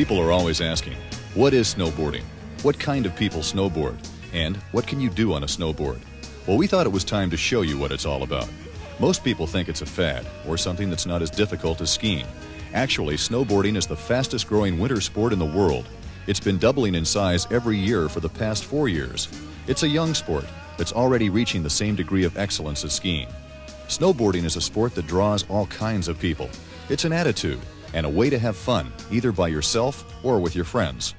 People are always asking, what is snowboarding? What kind of people snowboard? And what can you do on a snowboard? Well, we thought it was time to show you what it's all about. Most people think it's a fad or something that's not as difficult as skiing. Actually, snowboarding is the fastest growing winter sport in the world. It's been doubling in size every year for the past 4 years. It's a young sport that's already reaching the same degree of excellence as skiing. Snowboarding is a sport that draws all kinds of people. It's an attitude and a way to have fun, either by yourself or with your friends.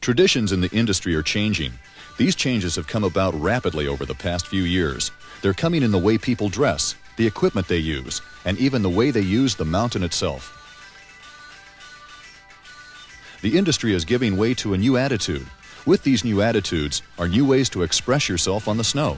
Traditions in the industry are changing. These changes have come about rapidly over the past few years. They're coming in the way people dress, the equipment they use, and even the way they use the mountain itself. The industry is giving way to a new attitude. With these new attitudes are new ways to express yourself on the snow.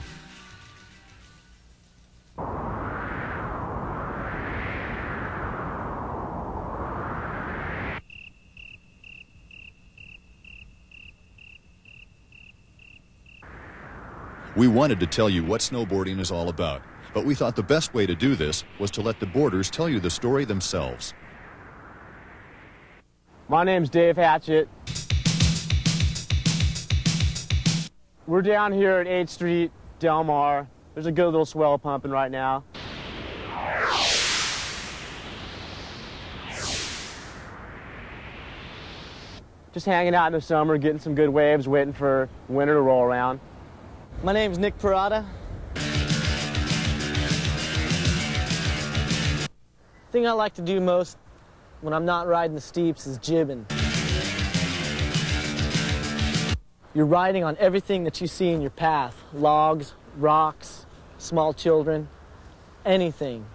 We wanted to tell you what snowboarding is all about, but we thought the best way to do this was to let the boarders tell you the story themselves. My name's Dave Hatchett. We're down here at 8th Street, Del Mar. There's a good little swell pumping right now. Just hanging out in the summer, getting some good waves, waiting for winter to roll around. My name's Nick Parada. The thing I like to do most when I'm not riding the steeps is jibbing. You're riding on everything that you see in your path. Logs, rocks, small children, anything.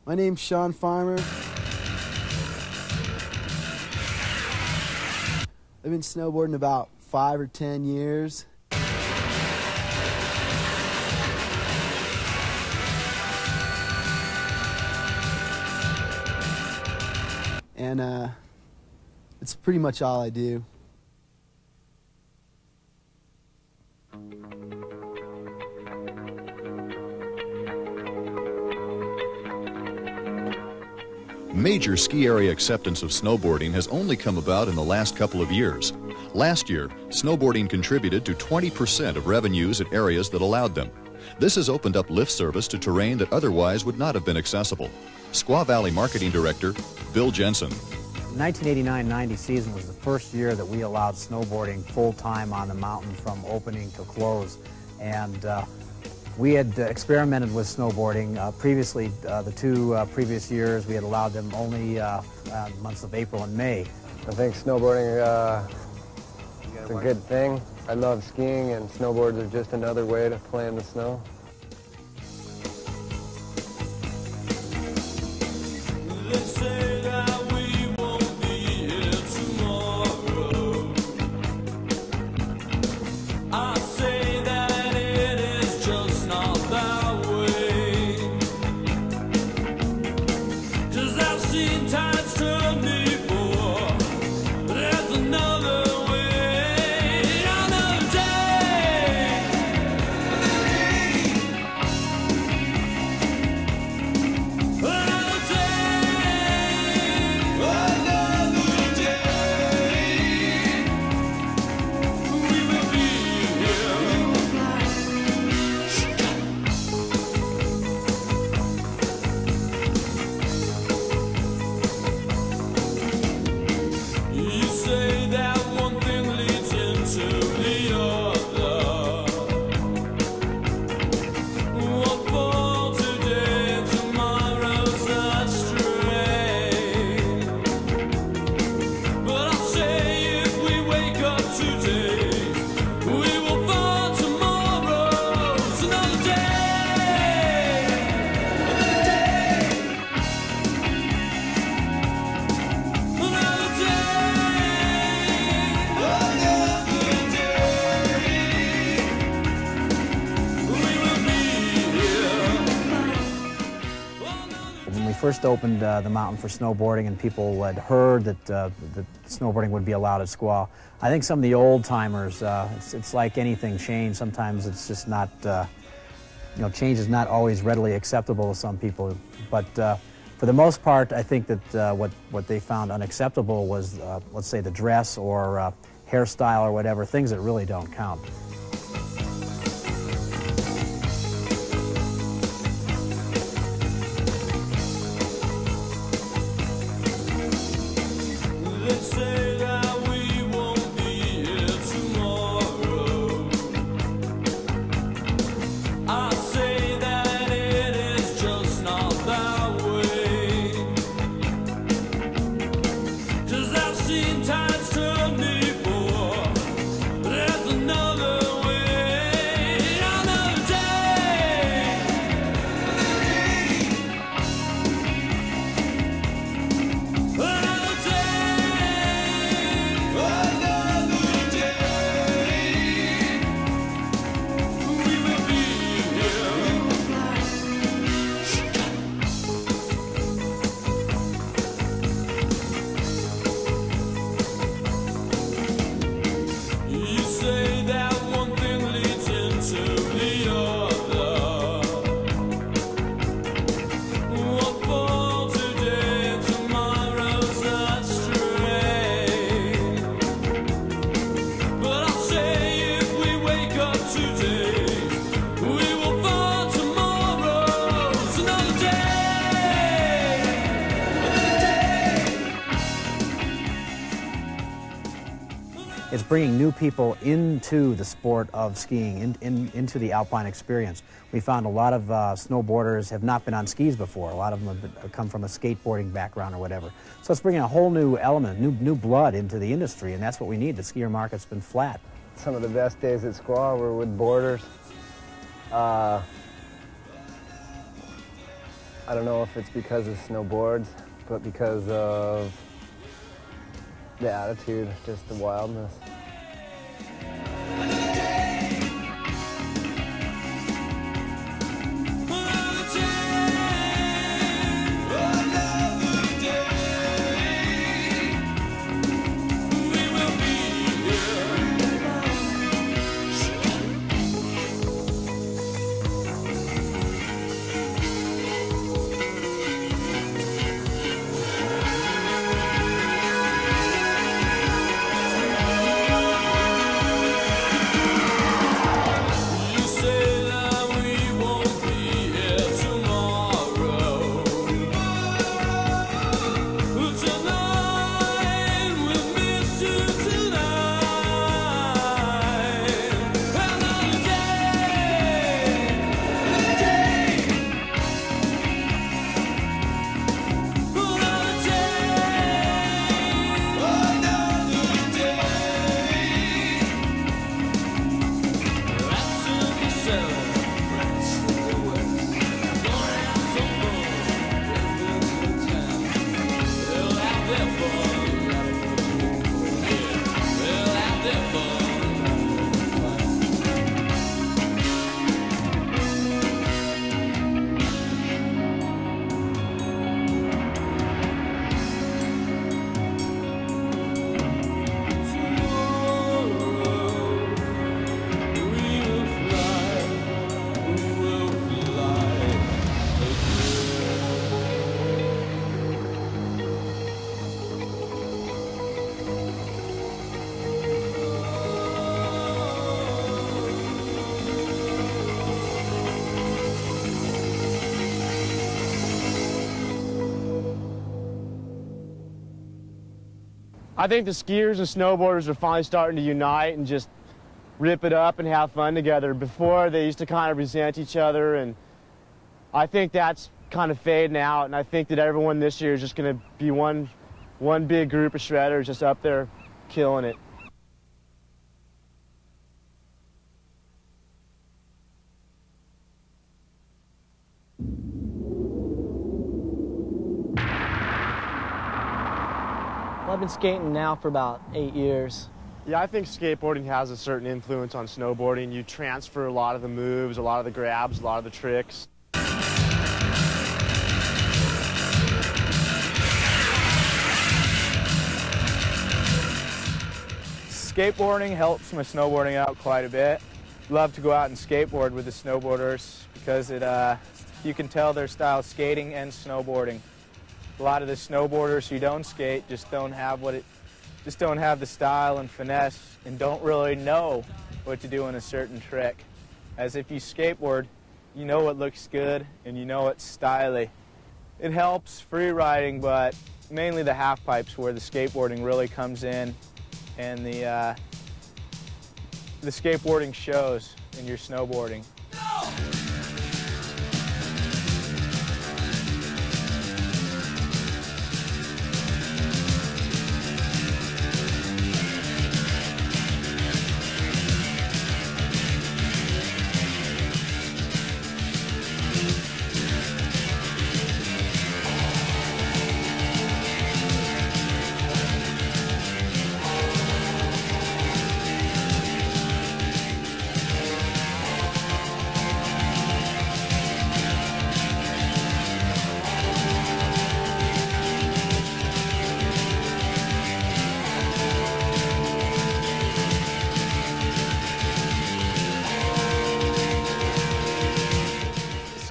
My name's Sean Farmer. I've been snowboarding about 5 or 10 years. And it's pretty much all I do. Major ski area acceptance of snowboarding has only come about in the last couple of years. Last year, snowboarding contributed to 20% of revenues at areas that allowed them. This has opened up lift service to terrain that otherwise would not have been accessible. Squaw Valley Marketing Director, Bill Jensen. The 1989-90 season was the first year that we allowed snowboarding full-time on the mountain from opening to close. And we had experimented with snowboarding previously. The two previous years, we had allowed them only months of April and May. I think snowboarding is a good thing. I love skiing, and snowboards are just another way to play in the snow. First opened the mountain for snowboarding, and people had heard that snowboarding would be allowed at Squaw. I think some of the old timers, it's like anything, change. Sometimes it's just not, change is not always readily acceptable to some people. But for the most part, I think that what they found unacceptable was, let's say, the dress or hairstyle or whatever, things that really don't count. It's bringing new people into the sport of skiing, into the alpine experience. We found a lot of snowboarders have not been on skis before. A lot of them have come from a skateboarding background or whatever. So it's bringing a whole new element, new blood into the industry, and that's what we need. The skier market's been flat. Some of the best days at Squaw were with boarders. I don't know if it's because of snowboards, but because of the attitude, just the wildness. I think the skiers and snowboarders are finally starting to unite and just rip it up and have fun together. Before, they used to kind of resent each other, and I think that's kind of fading out, and I think that everyone this year is just going to be one big group of shredders just up there killing it. Well, I've been skating now for about 8 years. Yeah, I think skateboarding has a certain influence on snowboarding. You transfer a lot of the moves, a lot of the grabs, a lot of the tricks. Skateboarding helps my snowboarding out quite a bit. Love to go out and skateboard with the snowboarders because you can tell their style of skating and snowboarding. A lot of the snowboarders who don't skate just don't have the style and finesse and don't really know what to do in a certain trick. As if you skateboard, you know what looks good and you know what's stylish. It helps free riding, but mainly the half pipes where the skateboarding really comes in and the skateboarding shows in your snowboarding.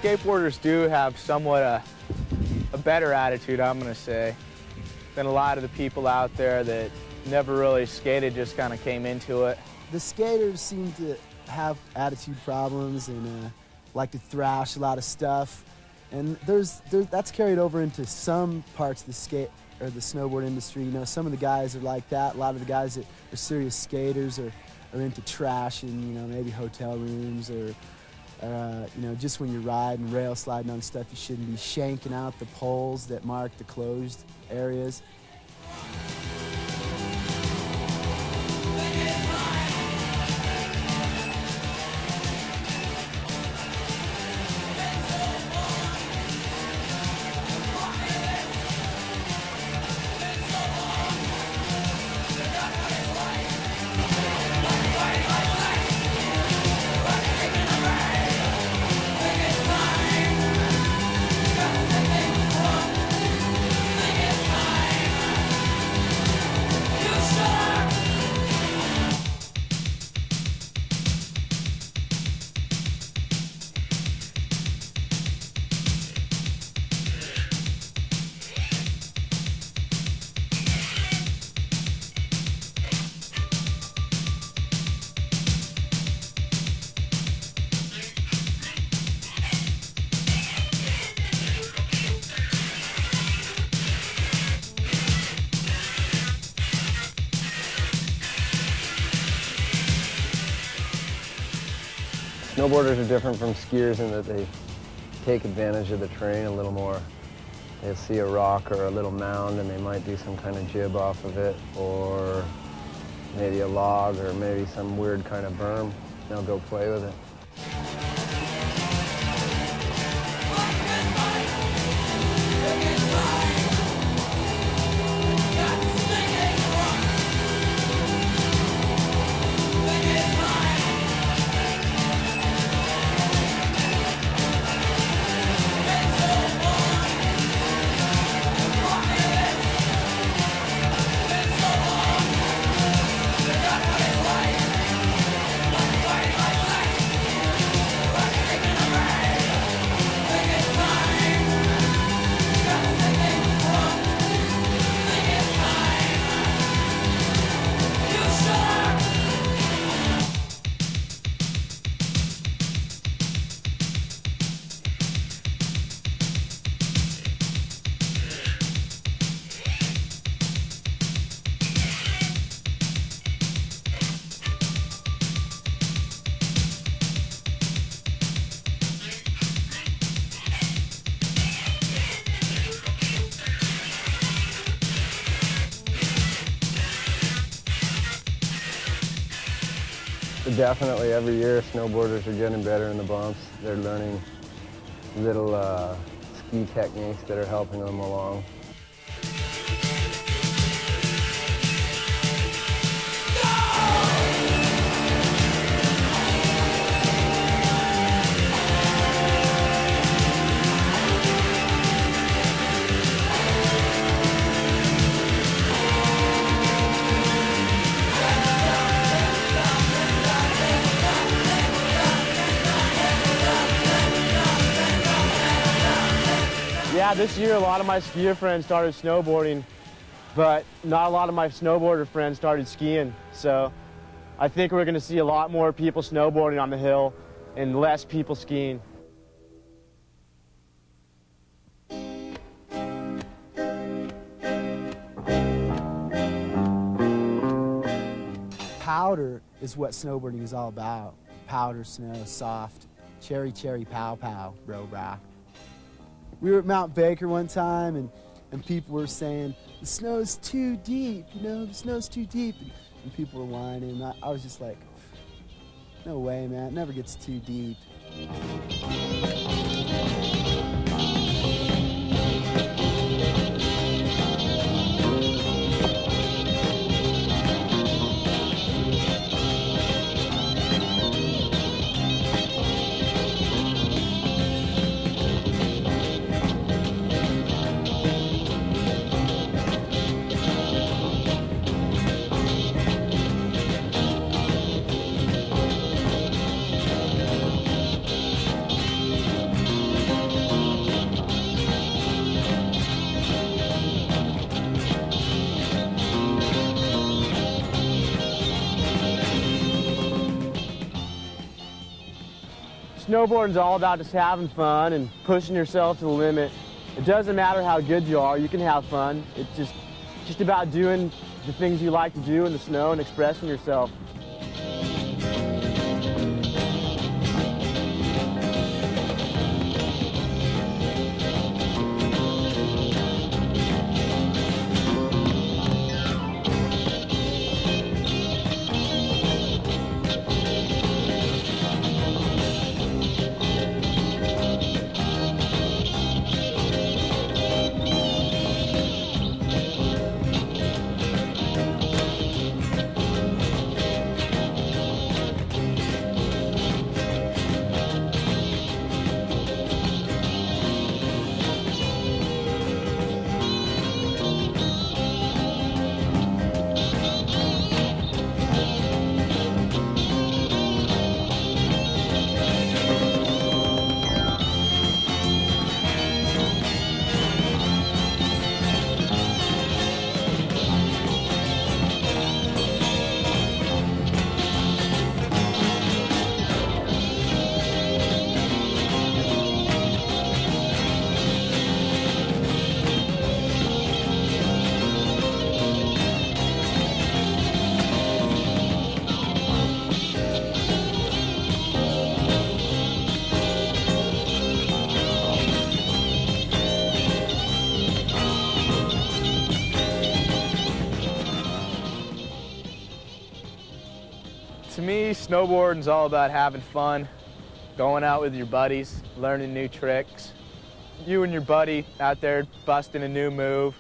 Skateboarders do have somewhat a better attitude, I'm going to say, than a lot of the people out there that never really skated, just kind of came into it. The skaters seem to have attitude problems and like to thrash a lot of stuff, and that's carried over into some parts of the snowboard industry. You know, some of the guys are like that. A lot of the guys that are serious skaters are into trashing, you know, maybe hotel rooms or you know, just when you're riding, rail sliding on stuff, you shouldn't be shanking out the poles that mark the closed areas. Snowboarders are different from skiers in that they take advantage of the terrain a little more. They'll see a rock or a little mound and they might do some kind of jib off of it, or maybe a log or maybe some weird kind of berm. They'll go play with it. Definitely, every year snowboarders are getting better in the bumps. They're learning little ski techniques that are helping them along. Yeah, this year a lot of my skier friends started snowboarding, but not a lot of my snowboarder friends started skiing. So I think we're going to see a lot more people snowboarding on the hill and less people skiing. Powder is what snowboarding is all about. Powder, snow, soft, cherry, pow, pow, bro, brah. We were at Mount Baker one time, and people were saying, the snow's too deep, you know, the snow's too deep. And people were whining, and I was just like, no way, man, it never gets too deep. Snowboarding's all about just having fun and pushing yourself to the limit. It doesn't matter how good you are, you can have fun. It's just about doing the things you like to do in the snow and expressing yourself. To me, snowboarding's all about having fun, going out with your buddies, learning new tricks. You and your buddy out there busting a new move.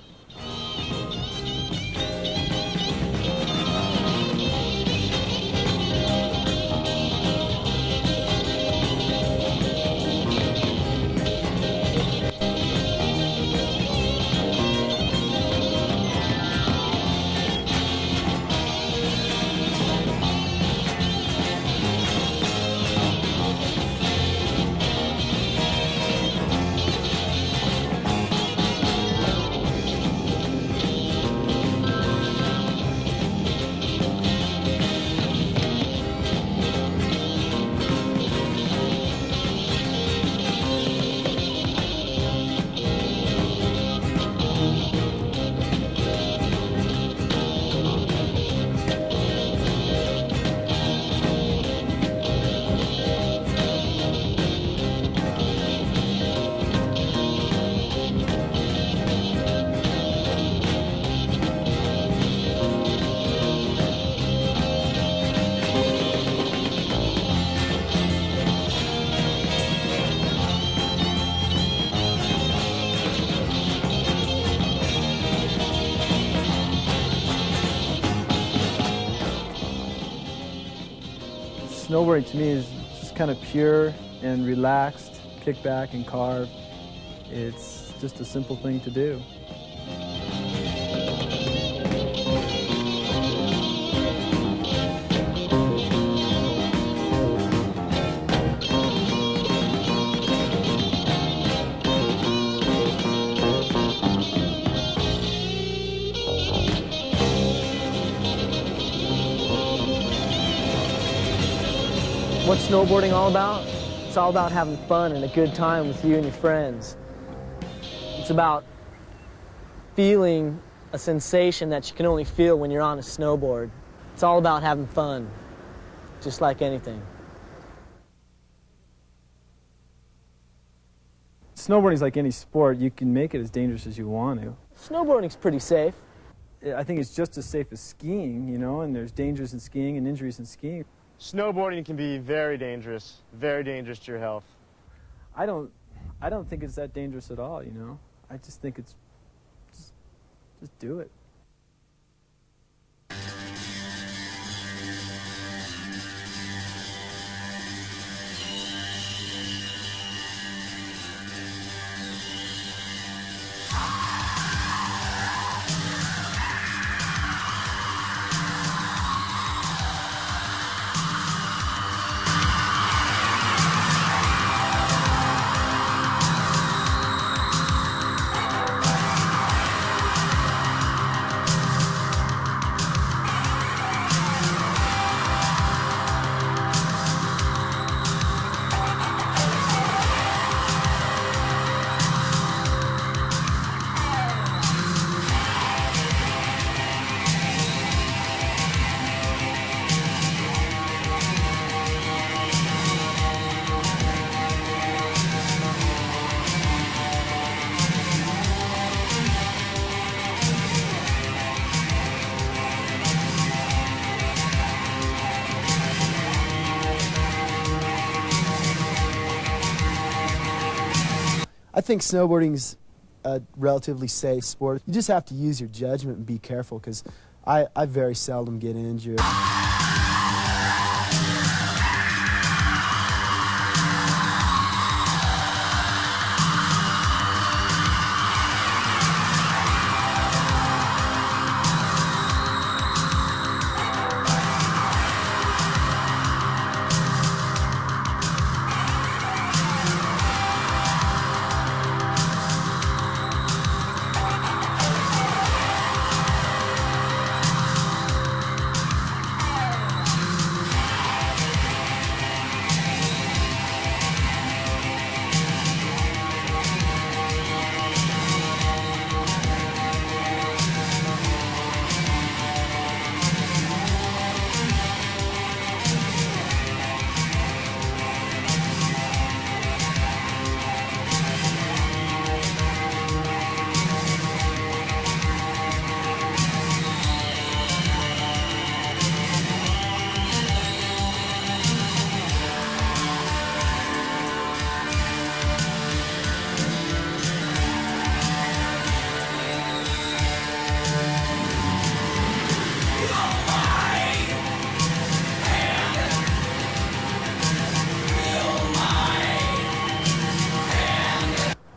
Snowboarding to me is just kind of pure and relaxed, kick back and carve. It's just a simple thing to do. What's snowboarding all about? It's all about having fun and a good time with you and your friends. It's about feeling a sensation that you can only feel when you're on a snowboard. It's all about having fun, just like anything. Snowboarding's like any sport. You can make it as dangerous as you want to. Snowboarding's pretty safe. I think it's just as safe as skiing, you know, and there's dangers in skiing and injuries in skiing. Snowboarding can be very dangerous to your health. I don't think it's that dangerous at all, you know. I just think it's just do it. I think snowboarding's a relatively safe sport. You just have to use your judgment and be careful, because I very seldom get injured.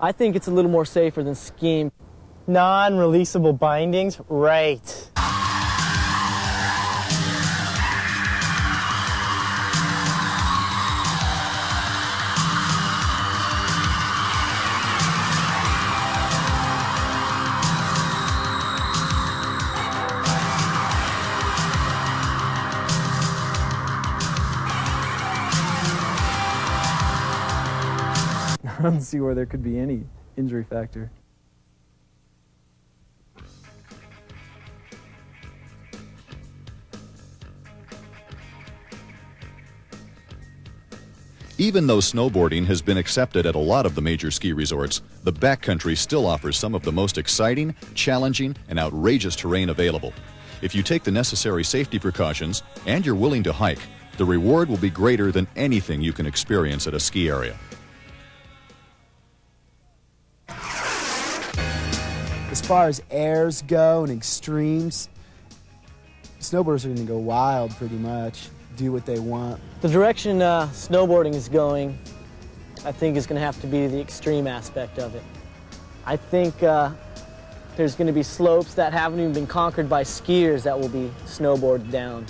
I think it's a little more safer than skiing. Non-releasable bindings, right. I don't see where there could be any injury factor. Even though snowboarding has been accepted at a lot of the major ski resorts, the backcountry still offers some of the most exciting, challenging, and outrageous terrain available. If you take the necessary safety precautions and you're willing to hike, the reward will be greater than anything you can experience at a ski area. As far as airs go and extremes, snowboarders are going to go wild pretty much. do what they want. The direction snowboarding is going, I think, is going to have to be the extreme aspect of it. I think there's going to be slopes that haven't even been conquered by skiers that will be snowboarded down.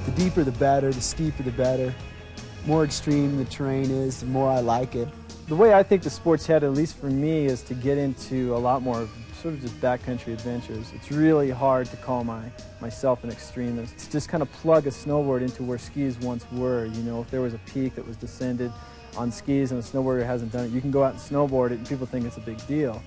The deeper the better, the steeper the better. More extreme the terrain is, the more I like it. The way I think the sport's headed, at least for me, is to get into a lot more sort of just backcountry adventures. It's really hard to call myself an extremist. It's just kind of plug a snowboard into where skis once were. You know, if there was a peak that was descended on skis and a snowboarder hasn't done it, you can go out and snowboard it and people think it's a big deal.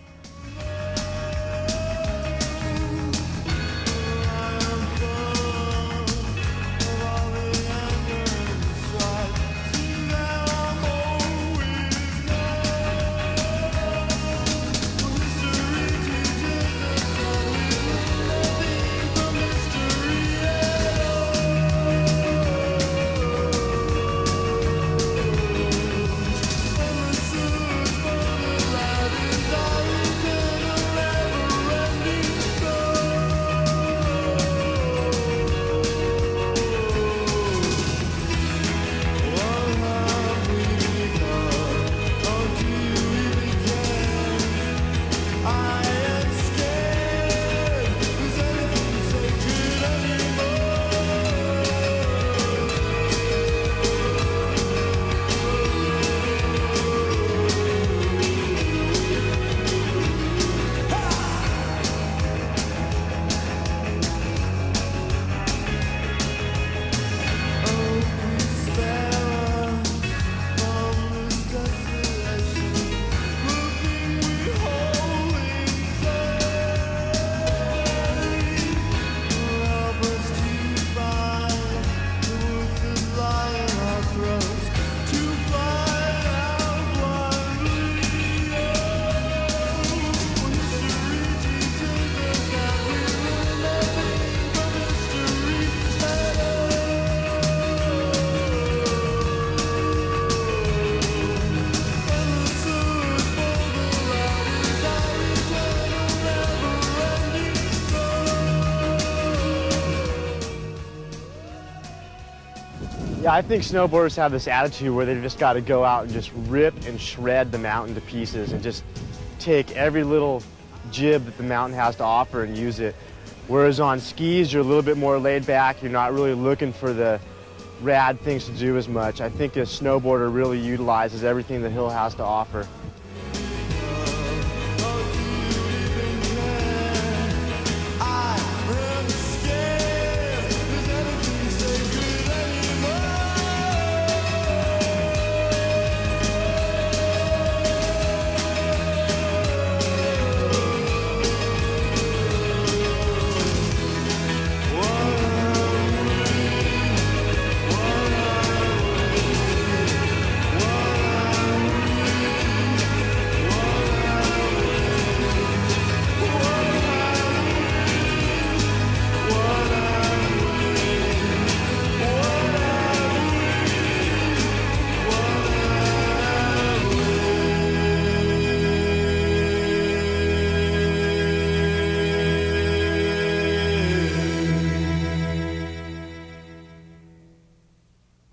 Yeah, I think snowboarders have this attitude where they've just got to go out and just rip and shred the mountain to pieces and just take every little jib that the mountain has to offer and use it. Whereas on skis, you're a little bit more laid back. You're not really looking for the rad things to do as much. I think a snowboarder really utilizes everything the hill has to offer.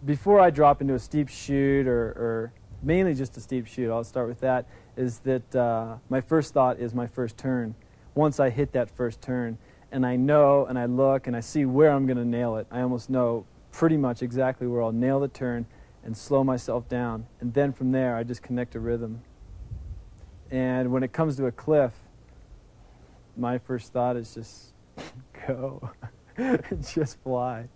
Before I drop into a steep chute, or mainly just a steep chute, I'll start with that, is that my first thought is my first turn. Once I hit that first turn, and I know, and I look, and I see where I'm going to nail it, I almost know pretty much exactly where I'll nail the turn, and slow myself down. And then from there, I just connect a rhythm. And when it comes to a cliff, my first thought is just go, just fly.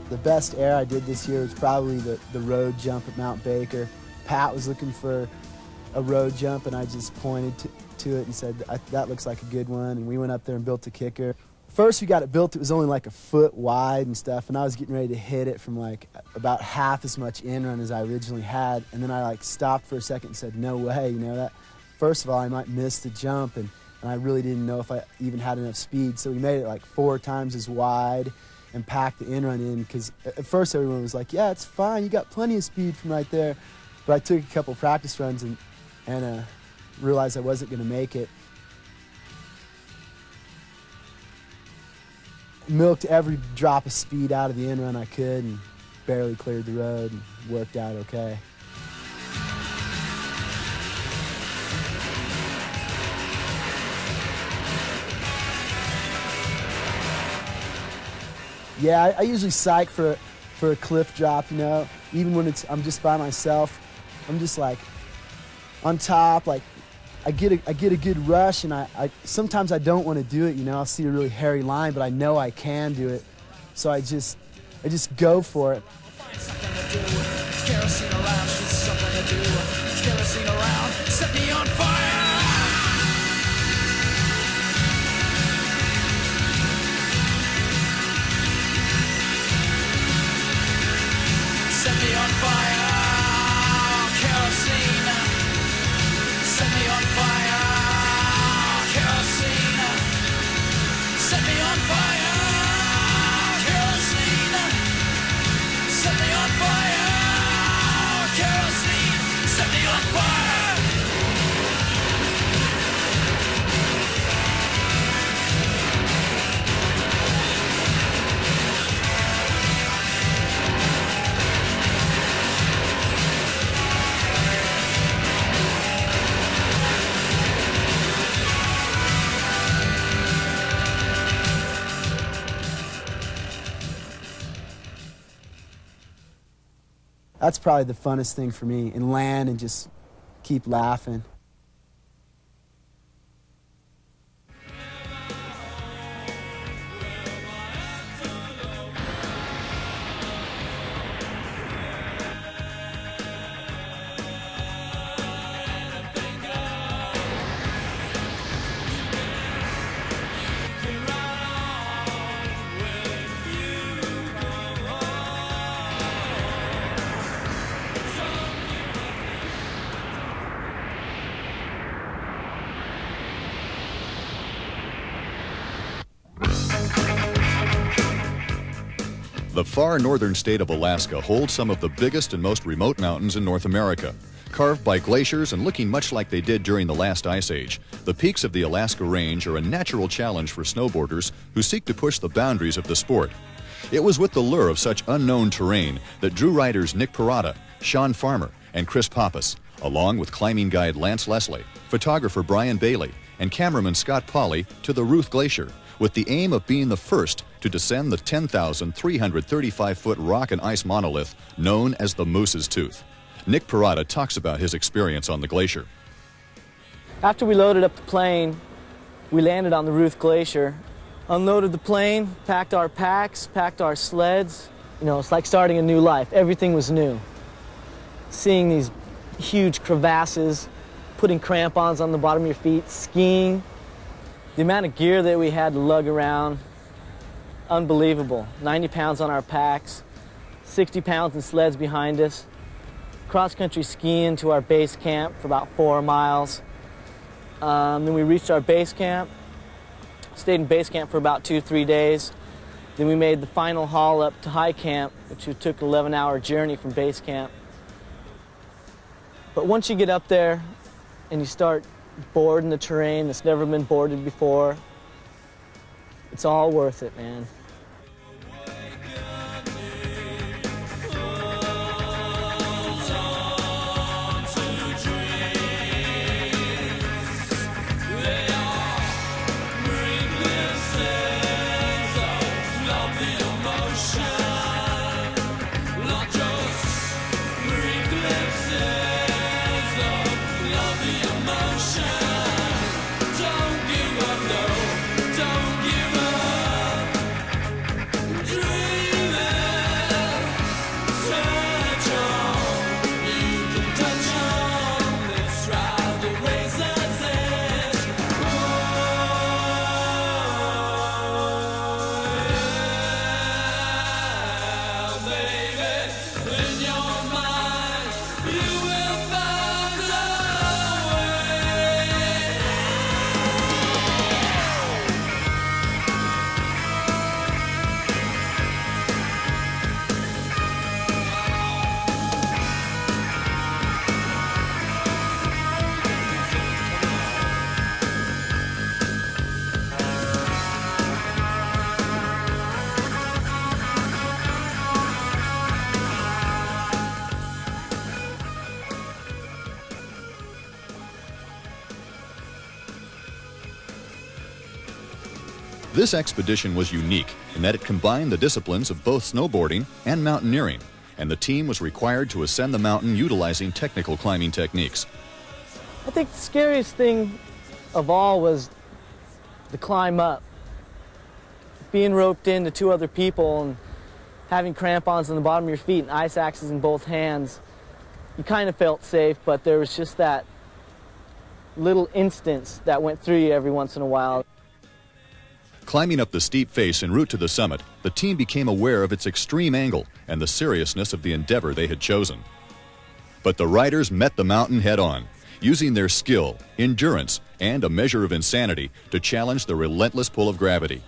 The best air I did this year was probably the road jump at Mount Baker. Pat was looking for a road jump, and I just pointed to it and said, that looks like a good one, and we went up there and built a kicker. First we got it built, it was only like a foot wide and stuff, and I was getting ready to hit it from like about half as much in-run as I originally had, and then I like stopped for a second and said, no way, you know, that first of all, I might miss the jump, and I really didn't know if I even had enough speed, so we made it like 4 times as wide and packed the in-run in, because at first everyone was like, yeah, it's fine, you got plenty of speed from right there, but I took a couple practice runs and realized I wasn't going to make it. Milked every drop of speed out of the in-run I could and barely cleared the road and worked out okay. Yeah, I usually psych for a cliff drop, you know, even when I'm just by myself. I'm just like on top, like I get a good rush, and I sometimes I don't want to do it, you know. I'll see a really hairy line, but I know I can do it, so I just go for it. Kerosene around, just something to do. Kerosene around, set me on fire. Set me on fire, kerosene. Set me on fire, kerosene. Set me on fire, kerosene. Set me on fire, kerosene. Set me on fire. That's probably the funnest thing for me, and land and just keep laughing. The far northern state of Alaska holds some of the biggest and most remote mountains in North America. Carved by glaciers and looking much like they did during the last ice age, the peaks of the Alaska Range are a natural challenge for snowboarders who seek to push the boundaries of the sport. It was with the lure of such unknown terrain that drew riders Nick Parada, Sean Farmer, and Chris Pappas, along with climbing guide Lance Leslie, photographer Brian Bailey, and cameraman Scott Pauley, to the Ruth Glacier, with the aim of being the first to descend the 10,335-foot rock and ice monolith known as the Moose's Tooth. Nick Parada talks about his experience on the glacier. After we loaded up the plane, we landed on the Ruth Glacier, unloaded the plane, packed our packs, packed our sleds. You know, it's like starting a new life. Everything was new. Seeing these huge crevasses, putting crampons on the bottom of your feet, skiing. The amount of gear that we had to lug around, unbelievable. 90 pounds on our packs, 60 pounds in sleds behind us. Cross-country skiing to our base camp for about 4 miles. Then we reached our base camp, stayed in base camp for about 2-3 days. Then we made the final haul up to high camp, which took an 11-hour journey from base camp. But once you get up there and you start boarding the terrain that's never been boarded before, it's all worth it, man. This expedition was unique in that it combined the disciplines of both snowboarding and mountaineering, and the team was required to ascend the mountain utilizing technical climbing techniques. I think the scariest thing of all was the climb up. Being roped into 2 other people and having crampons on the bottom of your feet and ice axes in both hands, you kind of felt safe, but there was just that little instance that went through you every once in a while. Climbing up the steep face en route to the summit, the team became aware of its extreme angle and the seriousness of the endeavor they had chosen. But the riders met the mountain head-on, using their skill, endurance, and a measure of insanity to challenge the relentless pull of gravity.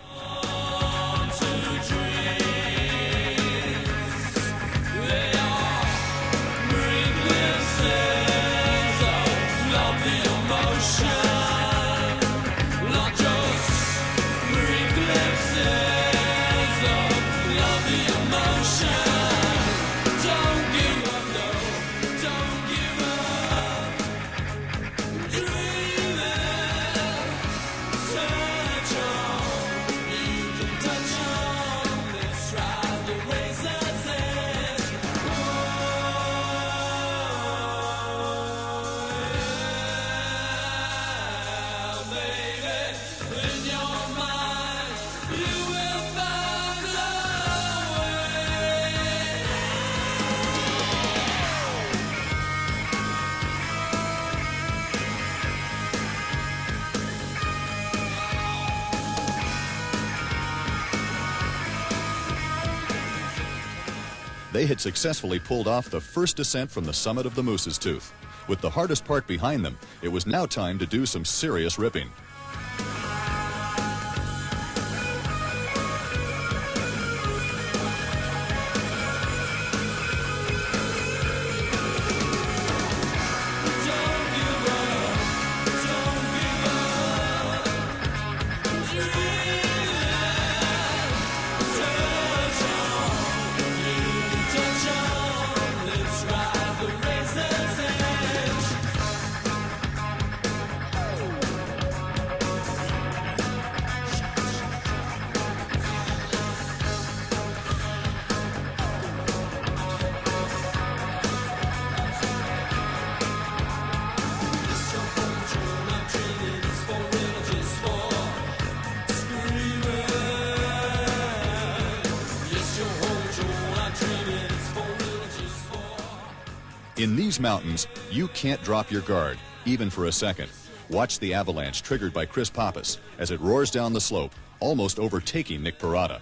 They had successfully pulled off the first descent from the summit of the Moose's Tooth. With the hardest part behind them, it was now time to do some serious ripping. In these mountains, you can't drop your guard, even for a second. Watch the avalanche triggered by Chris Pappas as it roars down the slope, almost overtaking Nick Parada.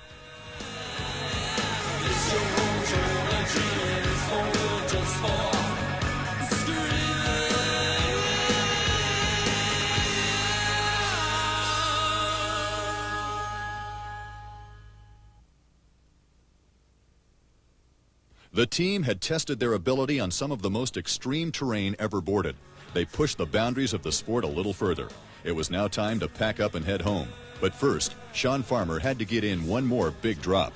The team had tested their ability on some of the most extreme terrain ever boarded. They pushed the boundaries of the sport a little further. It was now time to pack up and head home. But first, Sean Farmer had to get in one more big drop.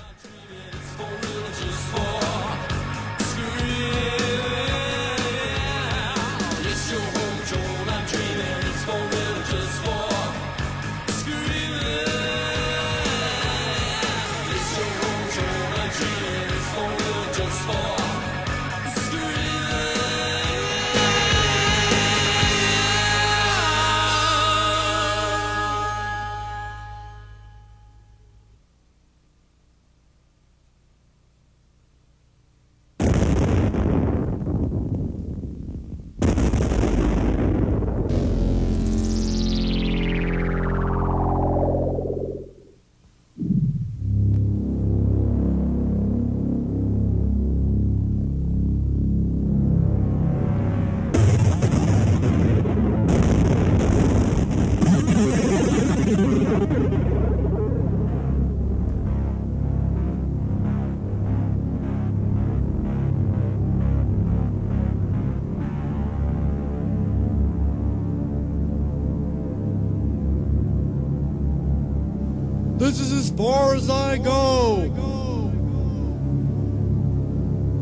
This is as far as I go.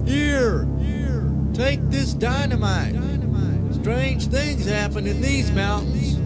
Here, take this dynamite. Strange things happen in these mountains.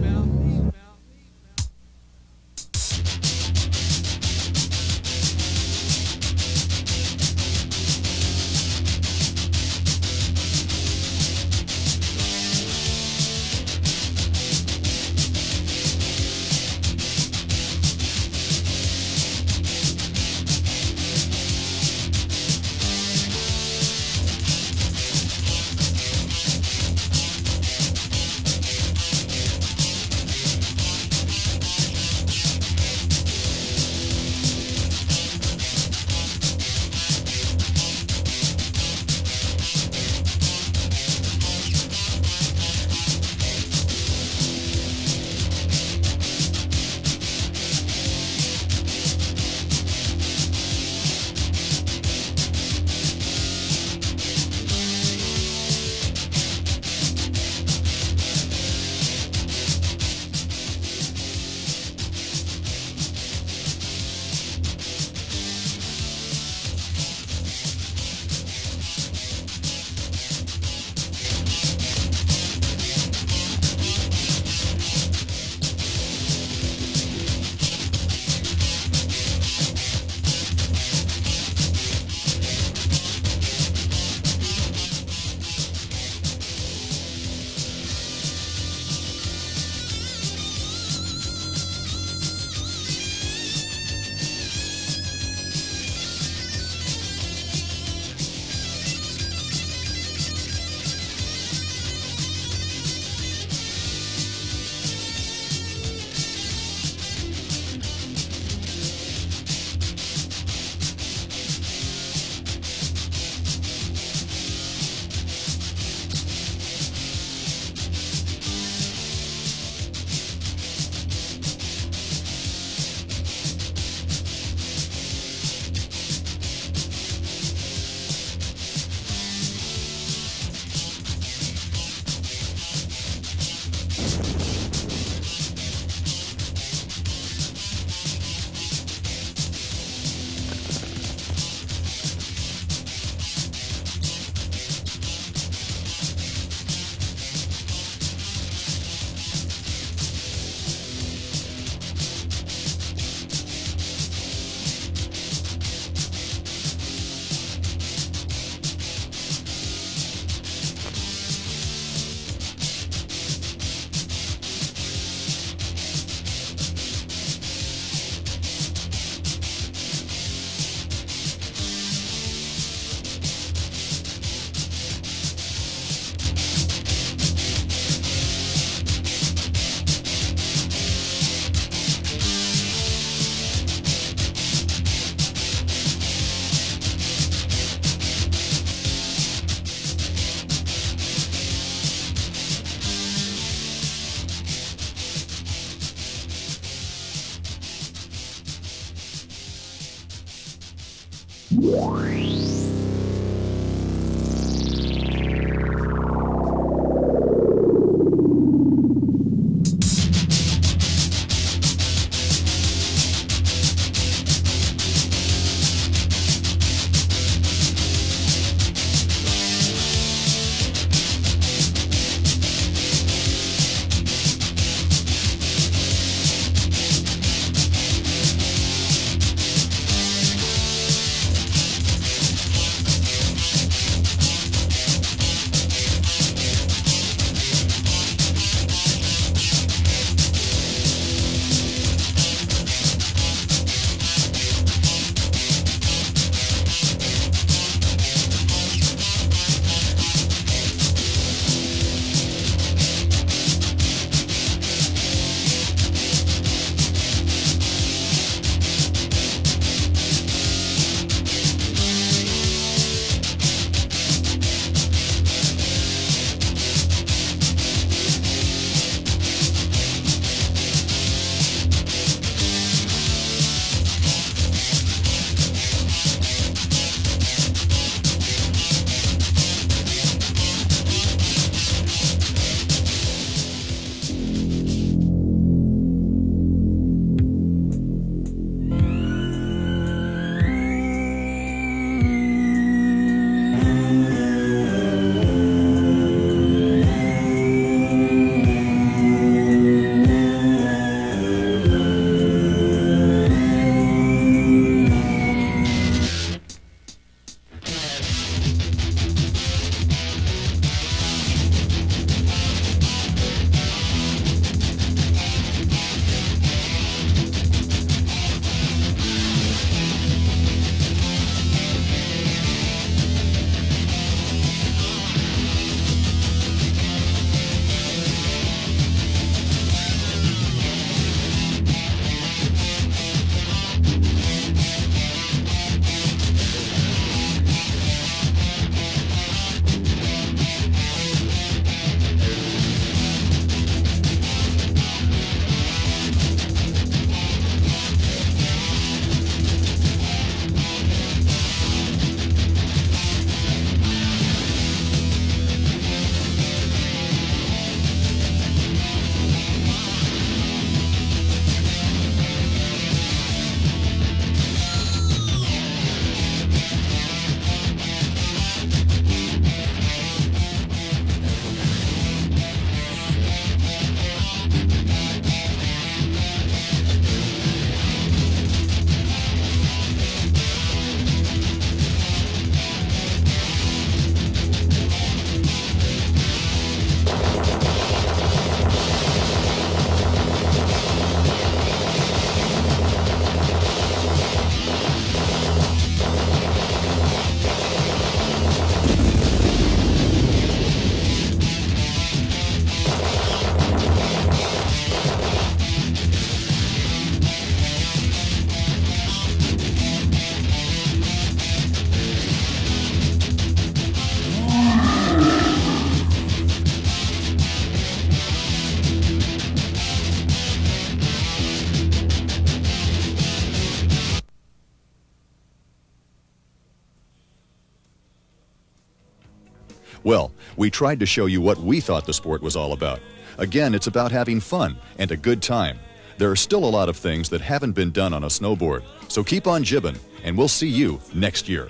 Well, we tried to show you what we thought the sport was all about. Again, it's about having fun and a good time. There are still a lot of things that haven't been done on a snowboard, so keep on jibbing, and we'll see you next year.